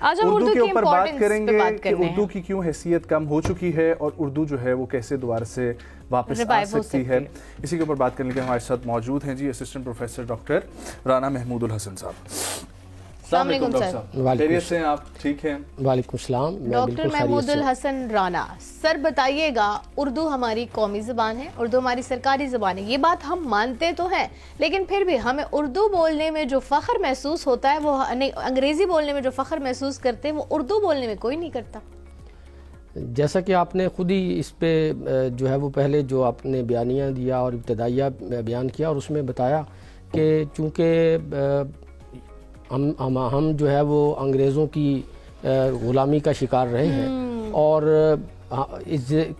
آج ہم اردو کے اوپر بات importance کریں پہ گے بات کہ کرنے ہیں۔ اردو کی کیوں حیثیت کم ہو چکی ہے اور اردو جو ہے وہ کیسے دوبارہ سے واپس آ سکتی ہے، اسی کے اوپر بات کرنے کے ہمارے ساتھ موجود ہیں جی assistant professor doctor Rana Mahmood ul-Hasan صاحب۔ السلام علیکم ڈاکٹر صاحب، خیریت سے ہیں آپ؟ ٹھیک ہیں؟ وعلیکم السلام، ڈاکٹر محمود الحسن رانا سر بتائیے گا، اردو ہماری قومی زبان ہے، اردو ہماری سرکاری زبان ہے، یہ بات ہم مانتے تو ہیں، لیکن پھر بھی ہمیں اردو بولنے میں جو فخر محسوس ہوتا ہے وہ انگریزی بولنے میں جو فخر محسوس کرتے ہیں وہ اردو بولنے میں کوئی نہیں کرتا۔ جیسا کہ آپ نے خود ہی اس پہ جو ہے وہ پہلے جو آپ نے بیانیہ دیا اور ابتدائیہ بیان کیا اور اس میں بتایا کہ چونکہ ہم جو ہے وہ انگریزوں کی غلامی کا شکار رہے ہیں اور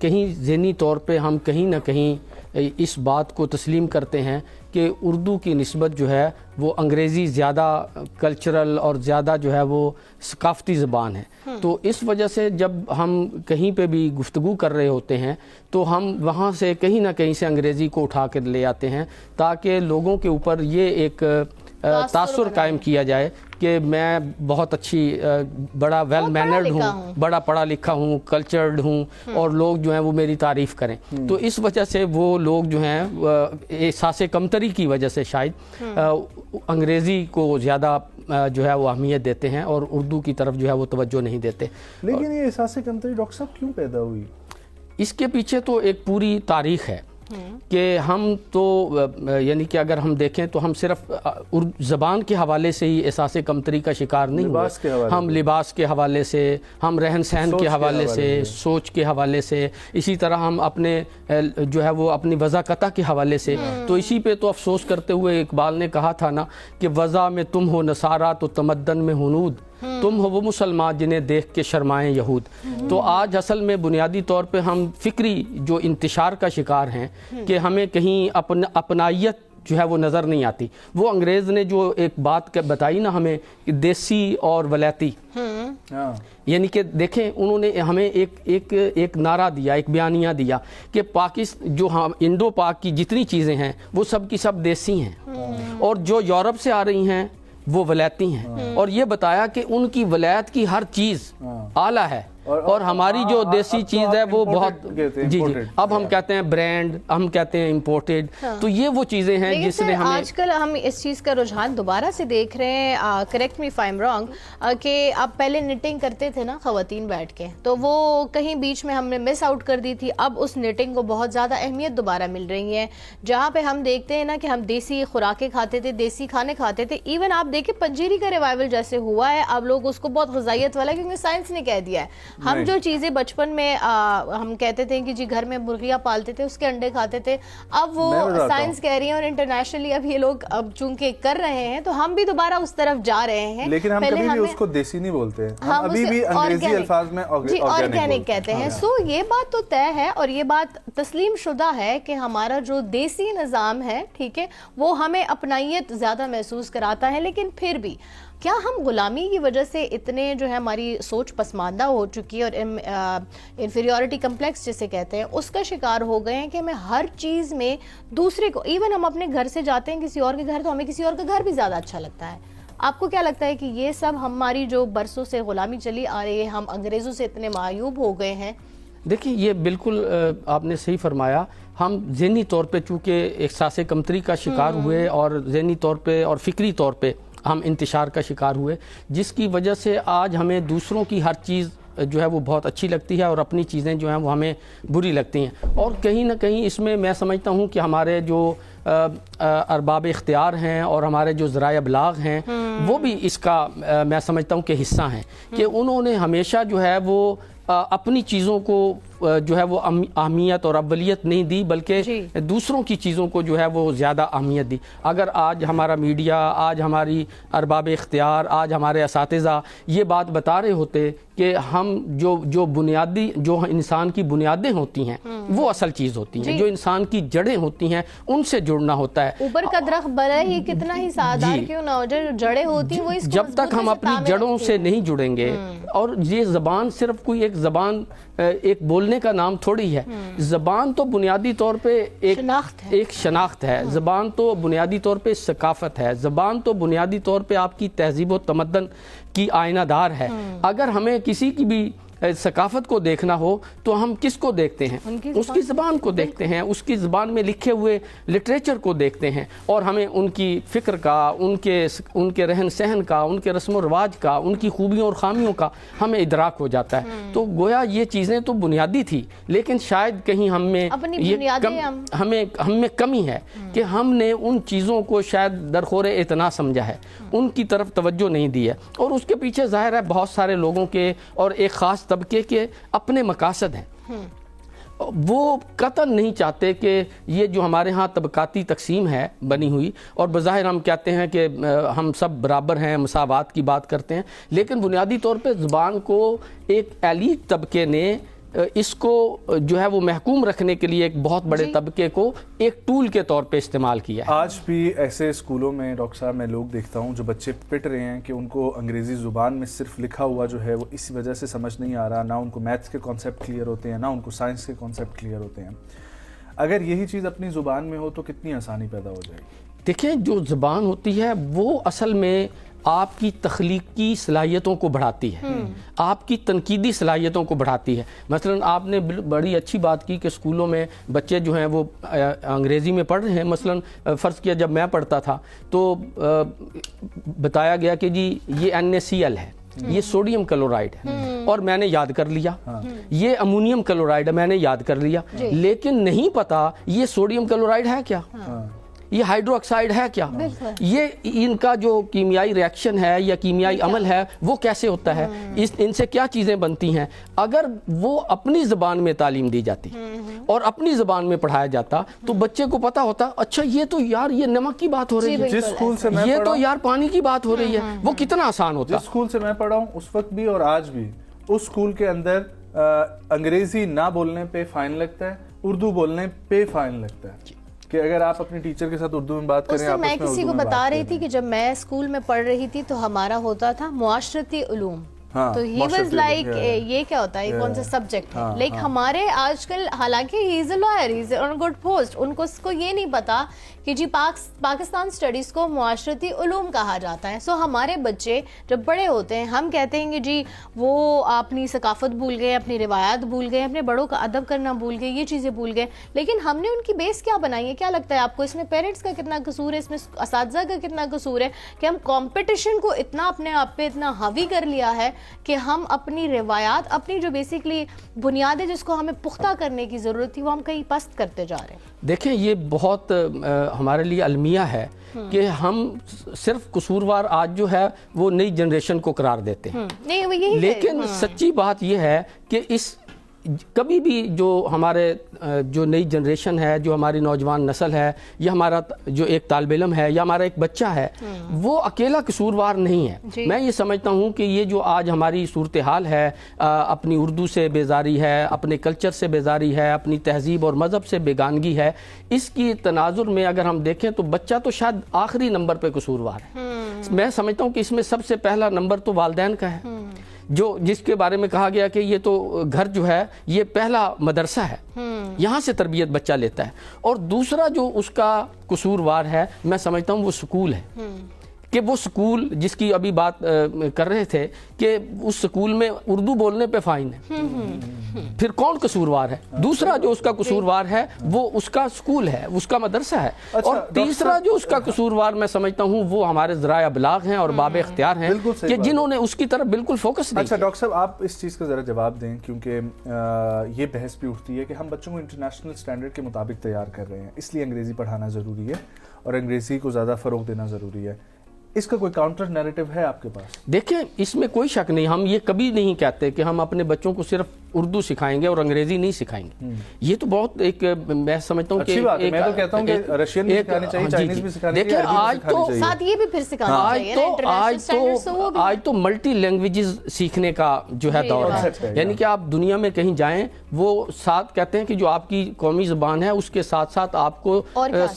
کہیں ذہنی طور پہ ہم کہیں نہ کہیں اس بات کو تسلیم کرتے ہیں کہ اردو کی نسبت جو ہے وہ انگریزی زیادہ کلچرل اور زیادہ جو ہے وہ ثقافتی زبان ہے۔ تو اس وجہ سے جب ہم کہیں پہ بھی گفتگو کر رہے ہوتے ہیں تو ہم وہاں سے کہیں نہ کہیں سے انگریزی کو اٹھا کر لے آتے ہیں تاکہ لوگوں کے اوپر یہ ایک تاثر قائم کیا جائے کہ میں بہت اچھی بڑا ویل مینرڈ ہوں، بڑا پڑھا لکھا ہوں، کلچرڈ ہوں اور لوگ جو ہیں وہ میری تعریف کریں۔ تو اس وجہ سے وہ لوگ جو ہیں احساس کمتری کی وجہ سے شاید انگریزی کو زیادہ جو ہے وہ اہمیت دیتے ہیں اور اردو کی طرف جو ہے وہ توجہ نہیں دیتے۔ لیکن یہ احساس کمتری ڈاکٹر صاحب کیوں پیدا ہوئی؟ اس کے پیچھے تو ایک پوری تاریخ ہے کہ ہم تو یعنی کہ اگر ہم دیکھیں تو ہم صرف زبان کے حوالے سے ہی احساس کمتری کا شکار نہیں ہوئے، ہم لباس کے حوالے سے، ہم رہن سہن کے حوالے سے، سوچ کے حوالے سے، اسی طرح ہم اپنے جو ہے وہ اپنی وضاقتہ کے حوالے سے۔ تو اسی پہ تو افسوس کرتے ہوئے اقبال نے کہا تھا نا کہ وضع میں تم ہو نصارہ تو تمدن میں ہنود، تم ہو وہ مسلمان جنہیں دیکھ کے شرمائیں یہود۔ تو آج اصل میں بنیادی طور پہ ہم فکری جو انتشار کا شکار ہیں کہ ہمیں کہیں اپنائیت جو ہے وہ نظر نہیں آتی۔ وہ انگریز نے جو ایک بات بتائی نا ہمیں کہ دیسی اور ولیتی، یعنی کہ دیکھیں انہوں نے ہمیں ایک نعرہ دیا، ایک بیانیہ دیا کہ جو انڈو پاک کی جتنی چیزیں ہیں وہ سب کی سب دیسی ہیں اور جو یورپ سے آ رہی ہیں وہ ولیتی ہیں، اور یہ بتایا کہ ان کی ولایت کی ہر چیز اعلیٰ ہے اور ہماری جو دیسی چیز ہے وہ بہت جی اب ہم کہتے ہیں برانڈ، ہم کہتے ہیں امپورٹڈ۔ تو یہ وہ چیزیں ہیں جس نے ہمیں آج کل ہم اس چیز کا رجحان دوبارہ سے دیکھ رہے ہیں، correct me if I am wrong, کہ اب پہلے نٹنگ کرتے تھے نا خواتین بیٹھ کے، تو وہ کہیں بیچ میں ہم نے مس آؤٹ کر دی تھی، اب اس نٹنگ کو بہت زیادہ اہمیت دوبارہ مل رہی ہے، جہاں پہ ہم دیکھتے ہیں نا کہ ہم دیسی خوراکیں کھاتے تھے، دیسی کھانے کھاتے تھے، ایون آپ دیکھیں پنجیری کا ریوائول جیسے ہوا ہے، اب لوگ اس کو بہت غذائیت والا کیونکہ سائنس نے کہہ دیا ہے۔ ہم جو چیزیں بچپن میں ہم کہتے تھے کہ جی گھر میں مرغیاں پالتے تھے، اس کے انڈے کھاتے تھے، اب وہ سائنس کہہ رہی ہے اور انٹرنیشنلی اب یہ لوگ اب چونکہ کر رہے ہیں تو ہم بھی دوبارہ اس طرف جا رہے ہیں۔ لیکن ہم کبھی بھی اس کو دیسی نہیں بولتے، ہم ابھی بھی انگریزی الفاظ میں آرگینک کہتے ہیں۔ سو یہ بات تو طے ہے اور یہ بات تسلیم شدہ ہے کہ ہمارا جو دیسی نظام ہے، ٹھیک ہے، وہ ہمیں اپنائیت زیادہ محسوس کراتا ہے، لیکن پھر بھی کیا ہم غلامی کی وجہ سے اتنے جو ہے ہماری سوچ پسماندہ ہو چکی ہے اور انفیریورٹی کمپلیکس جسے کہتے ہیں اس کا شکار ہو گئے ہیں کہ ہمیں ہر چیز میں دوسرے کو، ایون ہم اپنے گھر سے جاتے ہیں کسی اور کے گھر تو ہمیں کسی اور کا گھر بھی زیادہ اچھا لگتا ہے۔ آپ کو کیا لگتا ہے کہ یہ سب ہماری جو برسوں سے غلامی چلی آ رہی ہے، ہم انگریزوں سے اتنے معیوب ہو گئے ہیں؟ دیکھیں یہ بالکل آپ نے صحیح فرمایا، ہم ذہنی طور پہ چونکہ احساس کمتری کا شکار ہوئے اور ذہنی طور پہ اور فکری طور پہ ہم انتشار کا شکار ہوئے، جس کی وجہ سے آج ہمیں دوسروں کی ہر چیز جو ہے وہ بہت اچھی لگتی ہے اور اپنی چیزیں جو ہیں وہ ہمیں بری لگتی ہیں۔ اور کہیں نہ کہیں اس میں میں سمجھتا ہوں کہ ہمارے جو ارباب اختیار ہیں اور ہمارے جو ذرائع ابلاغ ہیں وہ بھی اس کا میں سمجھتا ہوں کہ حصہ ہیں، کہ انہوں نے ہمیشہ جو ہے وہ اپنی چیزوں کو جو ہے وہ اہمیت اور اولیت نہیں دی بلکہ دوسروں کی چیزوں کو جو ہے وہ زیادہ اہمیت دی۔ اگر آج ہمارا میڈیا، آج ہماری ارباب اختیار، آج ہمارے اساتذہ یہ بات بتا رہے ہوتے کہ ہم جو بنیادی جو انسان کی بنیادیں ہوتی ہیں وہ اصل چیز ہوتی ہیں، جو انسان کی جڑیں ہوتی ہیں ان سے جڑنا ہوتا ہے۔ اوپر کا درخت بڑا ہی کتنا ہی سادار کیوں نہ ہو، جو جڑیں ہوتی ہیں وہ اس کو جب تک ہم اپنی جڑوں سے نہیں جڑیں گے، اور یہ زبان صرف کوئی ایک زبان ایک بولنے کا نام تھوڑی ہے. زبان تو بنیادی طور پہ ایک شناخت ہے. زبان تو بنیادی طور پہ ثقافت ہے. زبان تو بنیادی طور پہ آپ کی تہذیب و تمدن کی آئینہ دار ہے. اگر ہمیں کسی کی بھی ثقافت کو دیکھنا ہو تو ہم کس کو دیکھتے ہیں؟ اس کی زبان کو دیکھتے ہیں, اس کی زبان میں لکھے ہوئے لٹریچر کو دیکھتے ہیں, اور ہمیں ان کی فکر کا, ان کے رہن سہن کا, ان کے رسم و رواج کا, ان کی خوبیوں اور خامیوں کا ہمیں ادراک ہو جاتا ہے. تو گویا یہ چیزیں تو بنیادی تھی, لیکن شاید کہیں ہم میں کمی ہے کہ ہم نے ان چیزوں کو شاید درخور اعتنا سمجھا ہے, ان کی طرف توجہ نہیں دی ہے. اور اس کے پیچھے ظاہر ہے بہت سارے لوگوں کے اور ایک خاص طبقے کے اپنے مقاصد ہیں. وہ قطعاً نہیں چاہتے کہ یہ جو ہمارے ہاں طبقاتی تقسیم ہے بنی ہوئی, اور بظاہر ہم کہتے ہیں کہ ہم سب برابر ہیں, مساوات کی بات کرتے ہیں, لیکن بنیادی طور پہ زبان کو ایک ایلیٹ طبقے نے اس کو جو ہے وہ محکوم رکھنے کے لیے ایک بہت بڑے طبقے کو ایک ٹول کے طور پہ استعمال کیا ہے. آج بھی ایسے اسکولوں میں ڈاکٹر صاحب میں لوگ دیکھتا ہوں جو بچے پٹ رہے ہیں کہ ان کو انگریزی زبان میں صرف لکھا ہوا جو ہے وہ اسی وجہ سے سمجھ نہیں آ رہا, نہ ان کو میتھس کے کانسیپٹ کلیئر ہوتے ہیں, نہ ان کو سائنس کے کانسیپٹ کلیئر ہوتے ہیں. اگر یہی چیز اپنی زبان میں ہو تو کتنی آسانی پیدا ہو جائے گی؟ دیکھیں, جو زبان ہوتی ہے وہ اصل میں آپ کی تخلیقی صلاحیتوں کو بڑھاتی ہے, آپ کی تنقیدی صلاحیتوں کو بڑھاتی ہے. مثلا آپ نے بڑی اچھی بات کی کہ اسکولوں میں بچے جو ہیں وہ انگریزی میں پڑھ رہے ہیں. مثلا فرض کیا جب میں پڑھتا تھا تو بتایا گیا کہ جی یہ NaCl ہے, یہ سوڈیم کلورائڈ ہے, اور میں نے یاد کر لیا. یہ امونیم کلورائڈ ہے, میں نے یاد کر لیا, لیکن نہیں پتا یہ سوڈیم کلورائڈ ہے کیا, یہ ہائیڈرو آکسائڈ ہے کیا, یہ ان کا جو کیمیائی ریاکشن ہے یا کیمیائی عمل ہے وہ کیسے ہوتا ہے, ان سے کیا چیزیں بنتی ہیں. اگر وہ اپنی زبان میں تعلیم دی جاتی اور اپنی زبان میں پڑھایا جاتا تو بچے کو پتا ہوتا اچھا یہ تو یار یہ نمک کی بات ہو رہی ہے, جس اسکول سے میں یہ تو یار پانی کی بات ہو رہی ہے. وہ کتنا آسان ہوتا. جس اسکول سے میں پڑھا ہوں اس وقت بھی اور آج بھی, اس اسکول کے اندر انگریزی نہ بولنے پہ فائن لگتا ہے, اردو بولنے پہ فائن لگتا ہے کہ اگر آپ اپنے ٹیچر کے ساتھ اردو میں بات کریں. میں کسی کو بتا رہی تھی کہ جب میں اسکول میں پڑھ رہی تھی تو ہمارا ہوتا تھا معاشرتی علوم, تو ہی واز لائک یہ کیا ہوتا ہے, کون سا سبجیکٹ ہے. لیکن ہمارے آج کل حالانکہ he is a lawyer, he is on good post, ان کو یہ نہیں پتا کہ جی پاکستان اسٹڈیز کو معاشرتی علوم کہا جاتا ہے. سو ہمارے بچے جب بڑے ہوتے ہیں ہم کہتے ہیں کہ جی وہ اپنی ثقافت بھول گئے, اپنی روایات بھول گئے, اپنے بڑوں کا ادب کرنا بھول گئے, یہ چیزیں بھول گئے. لیکن ہم نے ان کی بیس کیا بنائی ہے؟ کیا لگتا ہے آپ کو اس میں پیرنٹس کا کتنا قصور ہے, اس میں اساتذہ کا کتنا قصور ہے کہ ہم کمپٹیشن کو اتنا اپنے آپ پہ اتنا حاوی کر لیا ہے کہ ہم اپنی روایات, اپنی جو بیسکلی بنیادیں جس کو ہمیں پختہ کرنے کی ضرورت تھی وہ ہم کہیں پست کرتے جا رہے ہیں. دیکھیں, یہ بہت ہمارے لیے المیہ ہے کہ ہم صرف قصوروار آج جو ہے وہ نئی جنریشن کو قرار دیتے ہیں, لیکن سچی بات یہ ہے کہ اس کبھی بھی جو ہمارے جو نئی جنریشن ہے, جو ہماری نوجوان نسل ہے, یا ہمارا جو ایک طالب علم ہے یا ہمارا ایک بچہ ہے, وہ اکیلا قصوروار نہیں ہے. میں یہ سمجھتا ہوں کہ یہ جو آج ہماری صورتحال ہے, اپنی اردو سے بیزاری ہے, اپنے کلچر سے بیزاری ہے, اپنی تہذیب اور مذہب سے بیگانگی ہے, اس کی تناظر میں اگر ہم دیکھیں تو بچہ تو شاید آخری نمبر پہ قصوروار ہے. میں سمجھتا ہوں کہ اس میں سب سے پہلا نمبر تو والدین کا ہے, جس کے بارے میں کہا گیا کہ یہ تو گھر جو ہے یہ پہلا مدرسہ ہے, یہاں سے تربیت بچہ لیتا ہے. اور دوسرا جو اس کا قصوروار ہے میں سمجھتا ہوں وہ سکول ہے, کہ وہ سکول جس کی ابھی بات کر رہے تھے کہ اس سکول میں اردو بولنے پہ فائن ہے, پھر کون قصوروار ہے؟ دوسرا جو اس کا قصوروار ہے وہ اس کا سکول ہے, اس کا مدرسہ ہے. اور تیسرا جو اس کا قصوروار میں سمجھتا ہوں وہ ہمارے ذرائع ابلاغ ہیں اور باب اختیار ہیں کہ جنہوں نے اس کی طرف بالکل فوکس نہیں. اچھا ڈاکٹر صاحب, آپ اس چیز کا ذرا جواب دیں, کیونکہ یہ بحث بھی اٹھتی ہے کہ ہم بچوں کو انٹرنیشنل اسٹینڈرڈ کے مطابق تیار کر رہے ہیں, اس لیے انگریزی پڑھانا ضروری ہے اور انگریزی کو زیادہ فروغ دینا ضروری ہے. اس کا کوئی کاؤنٹر نیریٹو ہے آپ کے پاس؟ دیکھیں, اس میں کوئی شک نہیں, ہم یہ کبھی نہیں کہتے کہ ہم اپنے بچوں کو صرف اردو سکھائیں گے اور انگریزی نہیں سکھائیں گے. یہ تو بہت ایک میں سمجھتا ہوں کہ میں تو کہتا ہوں کہ رشین بھی سکھانی چاہیے, چائنیز بھی سکھانی چاہیے, دیکھیں آج تو ساتھ یہ بھی پھر سکھانا چاہیے. آج تو ملٹی لینگویجز سیکھنے کا جو ہے دور ہے, یعنی کہ آپ دنیا میں کہیں جائیں وہ ساتھ کہتے ہیں کہ جو آپ کی قومی زبان ہے اس کے ساتھ ساتھ آپ کو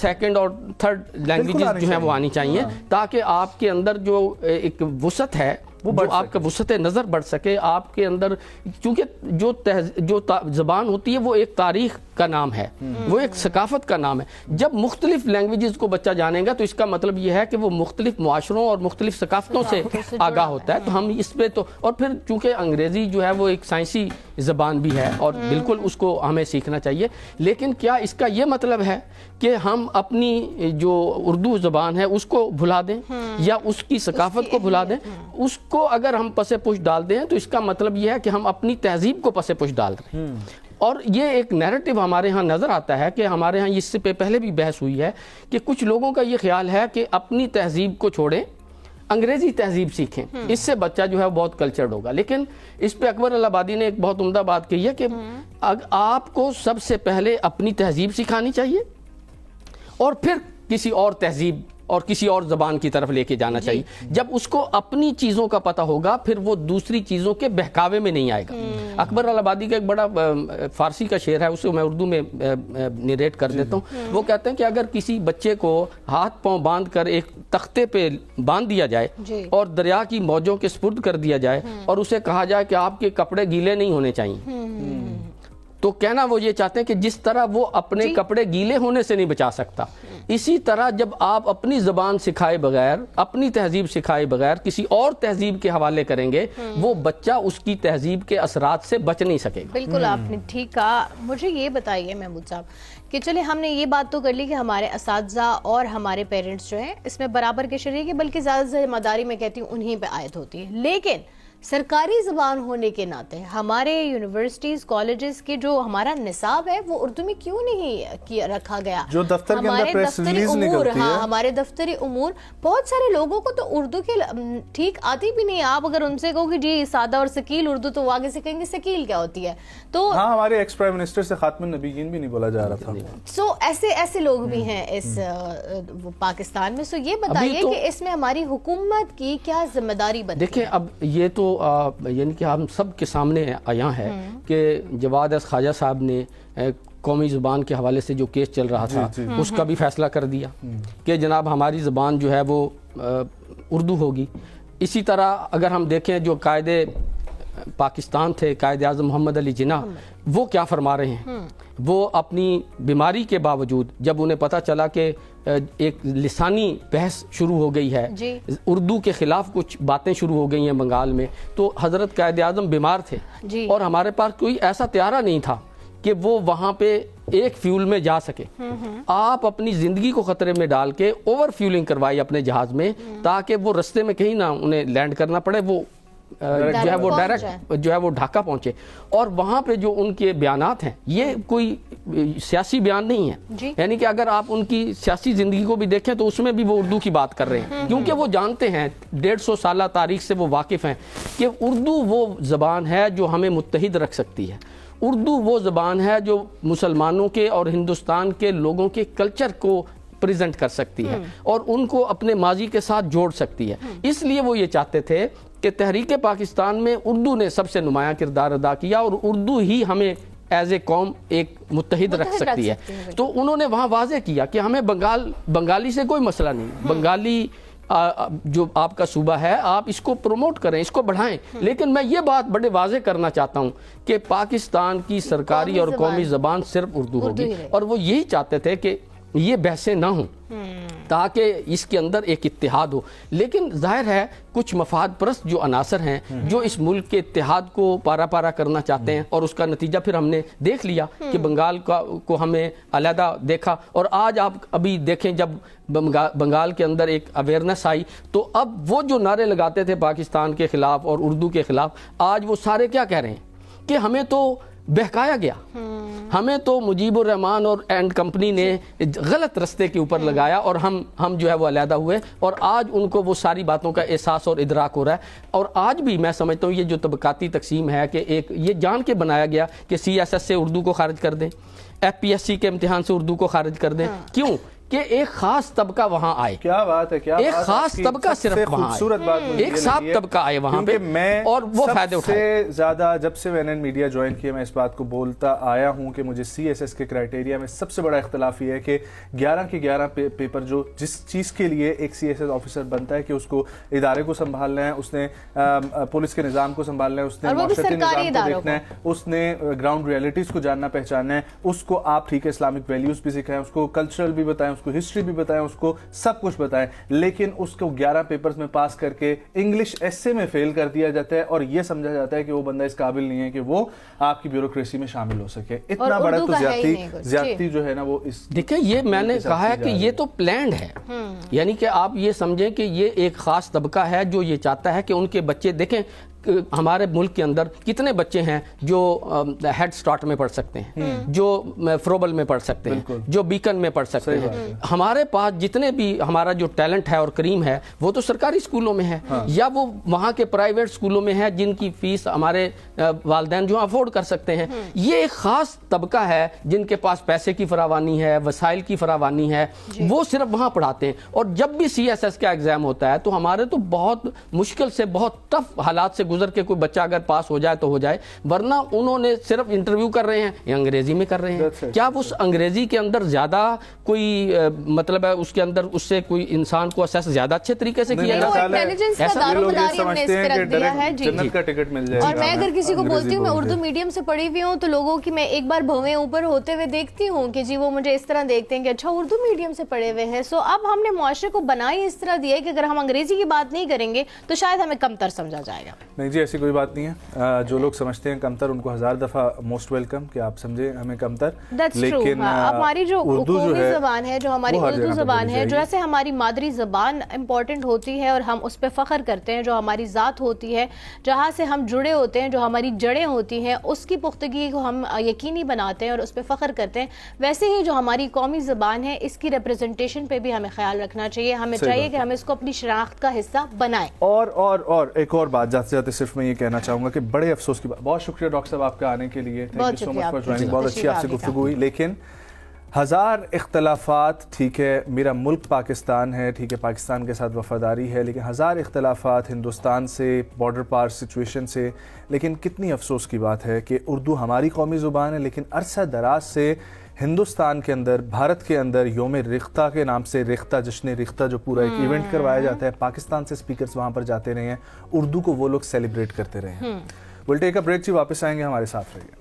سیکنڈ اور تھرڈ لینگویجز جو ہیں وہ آنی چاہیے, تاکہ آپ کے اندر جو ایک وسعت ہے جو آپ کا وسعت نظر بڑھ سکے آپ کے اندر، کیونکہ جو زبان ہوتی ہے وہ ایک تاریخ کا نام ہے، وہ ایک ثقافت کا نام ہے. جب مختلف لینگویجز کو بچہ جانے گا تو اس کا مطلب یہ ہے کہ وہ مختلف معاشروں اور مختلف ثقافتوں سے آگاہ ہوتا ہے. تو ہم اس پہ تو، اور پھر چونکہ انگریزی جو ہے وہ ایک سائنسی زبان بھی ہے اور بالکل اس کو ہمیں سیکھنا چاہیے. لیکن کیا اس کا یہ مطلب ہے کہ ہم اپنی جو اردو زبان ہے اس کو بھلا دیں یا اس کی ثقافت کو بھلا دیں؟ اس کو اگر ہم پس پش ڈال دیں تو اس کا مطلب یہ ہے کہ ہم اپنی تہذیب کو پس پش ڈال رہے ہیں. اور یہ ایک نیریٹو ہمارے ہاں نظر آتا ہے کہ ہمارے ہاں اس سے پہلے بھی بحث ہوئی ہے کہ کچھ لوگوں کا یہ خیال ہے کہ اپنی تہذیب کو چھوڑیں، انگریزی تہذیب سیکھیں، اس سے بچہ جو ہے بہت کلچرڈ ہوگا. لیکن اس پہ اکبر الہآبادی نے ایک بہت عمدہ بات کہی ہے کہ آپ کو سب سے پہلے اپنی تہذیب سکھانی چاہیے اور پھر کسی اور تہذیب اور کسی اور زبان کی طرف لے کے جانا چاہیے. جب اس کو اپنی چیزوں کا پتہ ہوگا پھر وہ دوسری چیزوں کے بہکاوے میں نہیں آئے گا. اکبر الہآبادی کا ایک بڑا فارسی کا شعر ہے، اسے میں اردو میں نریٹ کر دیتا ہوں. وہ کہتے ہیں کہ اگر کسی بچے کو ہاتھ پاؤں باندھ کر ایک تختے پہ باندھ دیا جائے اور دریا کی موجوں کے سپرد کر دیا جائے اور اسے کہا جائے کہ آپ کے کپڑے گیلے نہیں ہونے چاہیے، تو کہنا وہ یہ چاہتے ہیں کہ جس طرح وہ اپنے کپڑے گیلے ہونے سے نہیں بچا سکتا، اسی طرح جب آپ اپنی زبان سکھائے بغیر، اپنی تہذیب سکھائے بغیر کسی اور تہذیب کے حوالے کریں گے، وہ بچہ اس کی تہذیب کے اثرات سے بچ نہیں سکے گا. بالکل آپ نے ٹھیک کہا. مجھے یہ بتائیے محمود صاحب کہ چلے ہم نے یہ بات تو کر لی کہ ہمارے اساتذہ اور ہمارے پیرنٹس جو ہیں اس میں برابر کے شریک ہیں، بلکہ زیادہ ذمہ داری میں کہتی ہوں انہیں پہ عائد ہوتی ہے. لیکن سرکاری زبان ہونے کے ناطے ہمارے یونیورسٹیز کالجز کے جو ہمارا نصاب ہے وہ اردو میں کیوں نہیں رکھا گیا؟ جو دفتر کے اندر پریس ریلیز نکلتی ہے، ہمارے دفتری امور، بہت سارے لوگوں کو تو اردو کے ٹھیک آتی بھی نہیں. آپ اگر ان سے کہو کہ جی سادہ اور ثقیل اردو، تو وہ آگے سے کہیں گے ثقیل کیا ہوتی ہے. تو ہاں، ہمارے ایکس پرائم منسٹر سے خاتم النبیین بھی نہیں بولا جا رہا تھا. سو ایسے لوگ بھی ہیں اس پاکستان میں. سو یہ بتائیے کہ اس میں ہماری حکومت کی کیا ذمہ داری بنتی ہے؟ دیکھیں اب یہ تو یعنی کہ ہم سب کے سامنے آیا ہے کہ جواد اس خواجہ صاحب نے قومی زبان کے حوالے سے جو کیس چل رہا تھا اس کا بھی فیصلہ کر دیا کہ جناب ہماری زبان جو ہے وہ اردو ہوگی. اسی طرح اگر ہم دیکھیں جو قائد پاکستان تھے، قائد اعظم محمد علی جناح، وہ کیا فرما رہے ہیں؟ وہ اپنی بیماری کے باوجود جب انہیں پتہ چلا کہ ایک لسانی بحث شروع ہو گئی ہے، اردو کے خلاف کچھ باتیں شروع ہو گئی ہیں بنگال میں، تو حضرت قائد اعظم بیمار تھے اور ہمارے پاس کوئی ایسا طیارہ نہیں تھا کہ وہ وہاں پہ ایک فیول میں جا سکے. آپ اپنی زندگی کو خطرے میں ڈال کے اوور فیولنگ کروائی اپنے جہاز میں تاکہ وہ رستے میں کہیں نہ انہیں لینڈ کرنا پڑے، وہ جو ہے وہ ڈائریکٹ جو ہے وہ ڈھاکہ پہنچے. اور وہاں پہ جو ان کے بیانات ہیں یہ کوئی سیاسی بیان نہیں ہے، یعنی کہ اگر آپ ان کی سیاسی زندگی کو بھی دیکھیں تو اس میں بھی وہ اردو کی بات کر رہے ہیں، کیونکہ وہ جانتے ہیں 150 سالہ تاریخ سے وہ واقف ہیں کہ اردو وہ زبان ہے جو ہمیں متحد رکھ سکتی ہے. اردو وہ زبان ہے جو مسلمانوں کے اور ہندوستان کے لوگوں کے کلچر کو پریزنٹ کر سکتی ہے اور ان کو اپنے ماضی کے ساتھ جوڑ سکتی ہے. اس لیے وہ یہ چاہتے تھے کہ تحریک پاکستان میں اردو نے سب سے نمایاں کردار ادا کیا اور اردو ہی ہمیں ایز اے قوم ایک متحد رکھ سکتی ہے. تو انہوں نے وہاں واضح کیا کہ ہمیں بنگالی سے کوئی مسئلہ نہیں، بنگالی جو آپ کا صوبہ ہے آپ اس کو پروموٹ کریں، اس کو بڑھائیں. لیکن میں یہ بات بڑے واضح کرنا چاہتا ہوں کہ پاکستان کی سرکاری اور قومی زبان صرف اردو ہوگی، اور وہ یہی چاہتے تھے کہ یہ بحثیں نہ ہوں تاکہ اس کے اندر ایک اتحاد ہو. لیکن ظاہر ہے کچھ مفاد پرست جو عناصر ہیں جو اس ملک کے اتحاد کو پارا پارا کرنا چاہتے ہیں، اور اس کا نتیجہ پھر ہم نے دیکھ لیا کہ بنگال کو ہمیں علیحدہ دیکھا. اور آج آپ ابھی دیکھیں جب بنگال کے اندر ایک اویئرنیس آئی تو اب وہ جو نعرے لگاتے تھے پاکستان کے خلاف اور اردو کے خلاف، آج وہ سارے کیا کہہ رہے ہیں کہ ہمیں تو بہکایا گیا، ہمیں تو مجیب الرحمان اور اینڈ کمپنی نے غلط رستے کے اوپر لگایا اور ہم جو ہے وہ علیحدہ ہوئے. اور آج ان کو وہ ساری باتوں کا احساس اور ادراک ہو رہا ہے. اور آج بھی میں سمجھتا ہوں یہ جو طبقاتی تقسیم ہے کہ ایک یہ جان کے بنایا گیا کہ CSS سے اردو کو خارج کر دیں، FPSC کے امتحان سے اردو کو خارج کر دیں. کیوں کہ ایک خاص طبقہ وہاں آئے. کیا بات ہے, کیا ایک خاص طبقہ صرف وہاں خوبصورت بات آئے, ایک صاف طبقہ آئے وہاں پہ اور وہ فائدے اٹھائے. سب سے زیادہ جب سے میں نے میڈیا جوائن کیا میں اس بات کو بولتا آیا ہوں کہ مجھے سی ایس ایس کے کرائٹیریا میں سب سے بڑا اختلاف یہ ہے کہ 11 کے 11 پیپر جو جس چیز کے لیے ایک سی ایس ایس آفیسر بنتا ہے کہ اس کو ادارے کو سنبھالنا ہے, اس نے پولیس کے نظام کو سنبھالنا ہے, اس نے معاشرتی نظام کو دیکھنا ہے, اس نے گراؤنڈ ریئلٹیز کو جاننا پہچاننا ہے, اس کو آپ ٹھیک ہے اسلامک ویلیوز بھی سکھائیں, اس کو کلچرل بھی بتائیں, اس کو ہسٹری بھی بتائیں, اس کو سب کچھ بتائیں, لیکن اس کو 11 پیپرز میں پاس کر کے انگلش ایسے میں فیل کر دیا جاتا ہے اور یہ سمجھا جاتا ہے کہ وہ بندہ اس قابل نہیں ہے کہ وہ آپ کی بیوروکریسی میں شامل ہو سکے. اتنا بڑا تو زیادتی جو ہے نا وہ اس دیکھیں, یہ میں نے کہا ہے کہ یہ تو پلانڈ ہے, یعنی کہ آپ یہ سمجھیں کہ یہ ایک خاص طبقہ ہے جو یہ چاہتا ہے کہ ان کے بچے, دیکھیں ہمارے ملک کے اندر کتنے بچے ہیں جو ہیڈ سٹارٹ میں پڑھ سکتے ہیں, جو فروبل میں پڑھ سکتے ہیں, جو بیکن میں پڑھ سکتے ہیں. ہمارے پاس جتنے بھی ہمارا جو ٹیلنٹ ہے اور کریم ہے وہ تو سرکاری اسکولوں میں ہے یا وہ وہاں کے پرائیویٹ اسکولوں میں ہے جن کی فیس ہمارے والدین جو افورڈ کر سکتے ہیں. یہ ایک خاص طبقہ ہے جن کے پاس پیسے کی فراوانی ہے, وسائل کی فراوانی ہے, وہ صرف وہاں پڑھاتے ہیں. اور جب بھی سی ایس ایس کا ایگزام ہوتا ہے تو ہمارے تو بہت مشکل سے, بہت ٹف حالات سے گزر کے کوئی بچہ اگر پاس ہو جائے تو ہو جائے, ورنہ انہوں نے صرف انٹرویو کر رہے ہیں یا انگریزی میں کر رہے ہیں. کیا اس انگریزی کے اندر زیادہ کوئی مطلب ہے اس کے اندر اس سے کوئی انسان کو اسیس زیادہ اچھے طریقے سے کیا جا ہے. اور میں اگر کسی کو بولتی ہوں میں اردو میڈیم سے پڑھی ہوئی ہوں تو لوگوں کی میں ایک بار بھویں اوپر ہوتے ہوئے دیکھتی ہوں کہ جی وہ مجھے اس طرح دیکھتے ہیں کہ اچھا اردو میڈیم سے پڑھے ہوئے ہیں. سو اب ہم نے معاشرے کو بنائی اس طرح دیا ہے کہ اگر ہم انگریزی کی بات نہیں کریں گے تو شاید ہمیں کمتر سمجھا جائے گا. نہیں جی, ایسی کوئی بات نہیں ہے. جو لوگ سمجھتے ہیں کمتر ان کو 1000 دفعہ موسٹ ویلکم کہ آپ سمجھے ہمیں کمتر. لیکن ہماری جو قومی زبان ہے, جو ہماری اردو زبان ہے, جیسے ہماری مادری زبان امپورٹنٹ ہوتی ہے اور ہم اس پہ فخر کرتے ہیں, جو ہماری ذات ہوتی ہے, جہاں سے ہم جڑے ہوتے ہیں, جو ہماری جڑیں ہوتی ہیں, اس کی پختگی کو ہم یقینی بناتے ہیں اور اس پہ فخر کرتے ہیں. ویسے ہی جو ہماری قومی زبان ہے اس کی ریپرزنٹیشن پہ بھی ہمیں خیال رکھنا چاہیے. ہمیں چاہیے کہ ہم اس کو اپنی شناخت کا حصہ بنائیں. اور ایک اور بات جاتے جاتے صرف میں یہ کہنا چاہوں گا کہ بڑے افسوس کی بات, بہت شکریہ ڈاکٹر صاحب آپ کے آنے کے لیے, thank you so much for joining, بہت اچھی آپ سے گفتگو ہوئی. لیکن 1000 اختلافات, ٹھیک ہے میرا ملک پاکستان ہے, ٹھیک ہے پاکستان کے ساتھ وفاداری ہے, لیکن 1000 اختلافات ہندوستان سے, بارڈر پار سچویشن سے, لیکن کتنی افسوس کی بات ہے کہ اردو ہماری قومی زبان ہے, لیکن عرصہ دراز سے ہندوستان کے اندر, بھارت کے اندر یوم ریختہ کے نام سے ریختہ, جشن ریختہ جو پورا ایک ایونٹ کروایا جاتا ہے, پاکستان سے اسپیکرز وہاں پر جاتے رہے ہیں, اردو کو وہ لوگ سیلیبریٹ کرتے رہے ہیں. ول ٹیک اے بریک جی, واپس آئیں گے, ہمارے ساتھ رہیے.